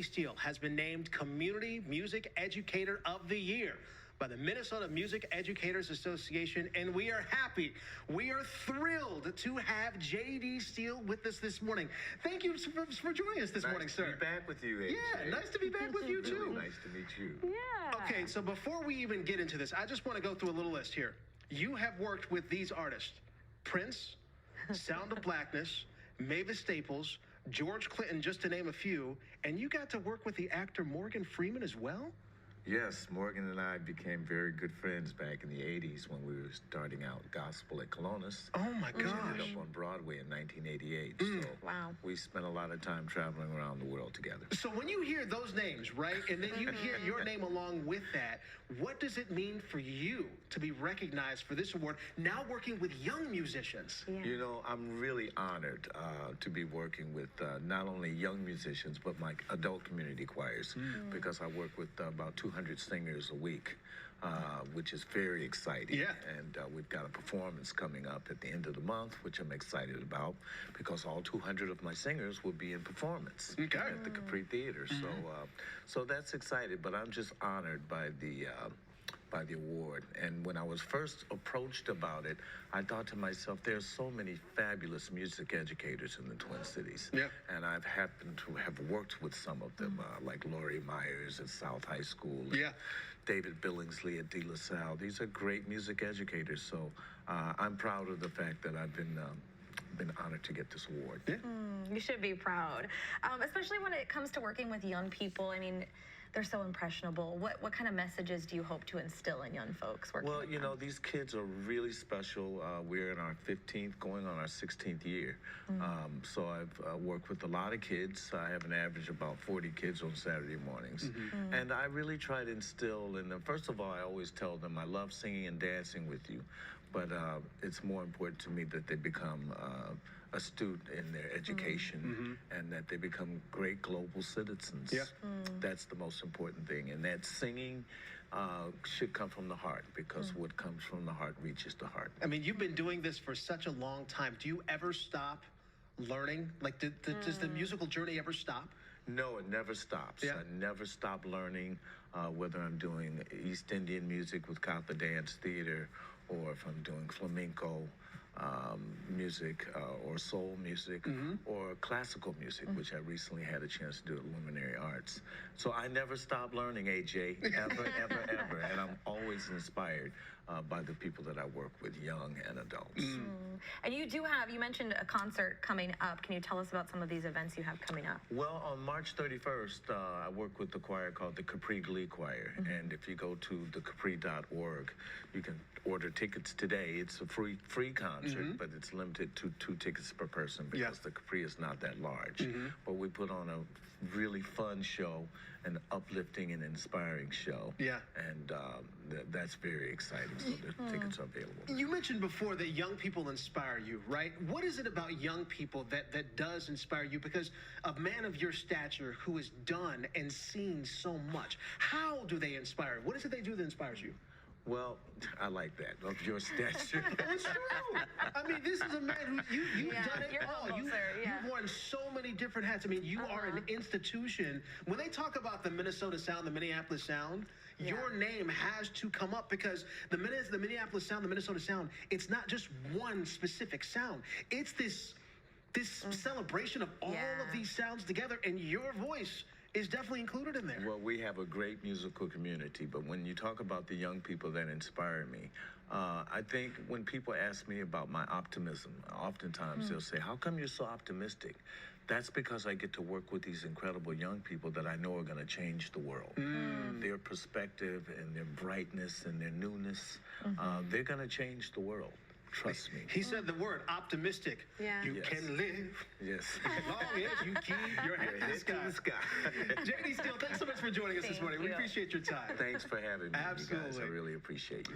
Steele has been named Community Music Educator of the Year by the Minnesota Music Educators Association, and we are happy. We are thrilled to have JD Steele with us this morning. Thank you for joining us this morning, sir. Nice to be back with you, AJ. Yeah, nice to be back with you, too. Really nice to meet you. Yeah. Okay, so before we even get into this, I just want to go through a little list here. You have worked with these artists: Prince, Sound of Blackness, Mavis Staples, George Clinton, just to name a few, and you got to work with the actor Morgan Freeman as well? Yes, Morgan and I became very good friends back in the 80s when we were starting out gospel at Colonus. Oh my Which gosh. ended up on Broadway in 1988. So Wow. we spent a lot of time traveling around the world together. So when you hear those names, right, and then you hear your name along with that, what does it mean for you to be recognized for this award, now working with young musicians? Yeah. You know, I'm really honored to be working with not only young musicians, but my adult community choirs, because I work with about 200 singers a week, which is very exciting. Yeah. And we've got a performance coming up at the end of the month, which I'm excited about, because all 200 of my singers will be in performance Okay. at the Capri Theater. So that's exciting, but I'm just honored by the award. And when I was first approached about it, I thought to myself, there's so many fabulous music educators in the Twin Cities. Yeah. And I've happened to have worked with some of them, like Laurie Myers at South High School. Yeah. David Billingsley at De La Salle. These are great music educators. So I'm proud of the fact that I've been honored to get this award. Yeah. You should be proud, especially when it comes to working with young people. I mean, they're so impressionable. What kind of messages do you hope to instill in young folks working Well, with you them? know, these kids are really special. We're in our 15th, going on our 16th year. So I've worked with a lot of kids. I have an average of about 40 kids on Saturday mornings. And I really try to instill in them, first of all, I always tell them I love singing and dancing with you, but it's more important to me that they become astute in their education and that they become great global citizens. Yeah. That's the most important thing. And that singing should come from the heart, because what comes from the heart reaches the heart. I mean, you've been doing this for such a long time. Do you ever stop learning? Like, does the musical journey ever stop? No, it never stops. Yeah. I never stop learning, whether I'm doing East Indian music with Katha Dance Theater, or if I'm doing flamenco music, or soul music, or classical music, which I recently had a chance to do at Luminary Arts. So I never stop learning, AJ, ever, ever, ever. And I'm always inspired by the people that I work with, young and adults. And you mentioned a concert coming up. Can you tell us about some of these events you have coming up? Well, on March 31st, I work with the choir called the Capri Glee Choir. And if you go to thecapri.org, you can order tickets today. It's a free concert, but it's limited to 2 tickets per person, because the Capri is not that large. But we put on a really fun show, an uplifting and inspiring show. Yeah. And that's very exciting. So the tickets are available. You mentioned before that young people inspire you, right? What is it about young people that does inspire you? Because a man of your stature who has done and seen so much, how do they inspire? What is it they do that inspires you? Well, I like that, of your stature. It's true. I mean, this is a man who you've Yeah, done it you're all. humble, sir, yeah. You've worn so many different hats. I mean, you are an institution. When they talk about the Minnesota Sound, the Minneapolis Sound, your name has to come up, because the Minneapolis Sound, the Minnesota Sound, it's not just one specific sound. It's this celebration of all of these sounds together, and your voice is definitely included in there. Well, we have a great musical community, but when you talk about the young people that inspire me, I think when people ask me about my optimism, oftentimes they'll say, how come you're so optimistic? That's because I get to work with these incredible young people that I know are going to change the world. Their perspective and their brightness and their newness, they're going to change the world. Trust me. He said the word optimistic. Yeah. You can live Yes. as long as you keep your head to the sky. JD Steele, thanks so much for joining us this Thank morning. We you. appreciate your time. Thanks for having me, you guys. I Absolutely. really appreciate you.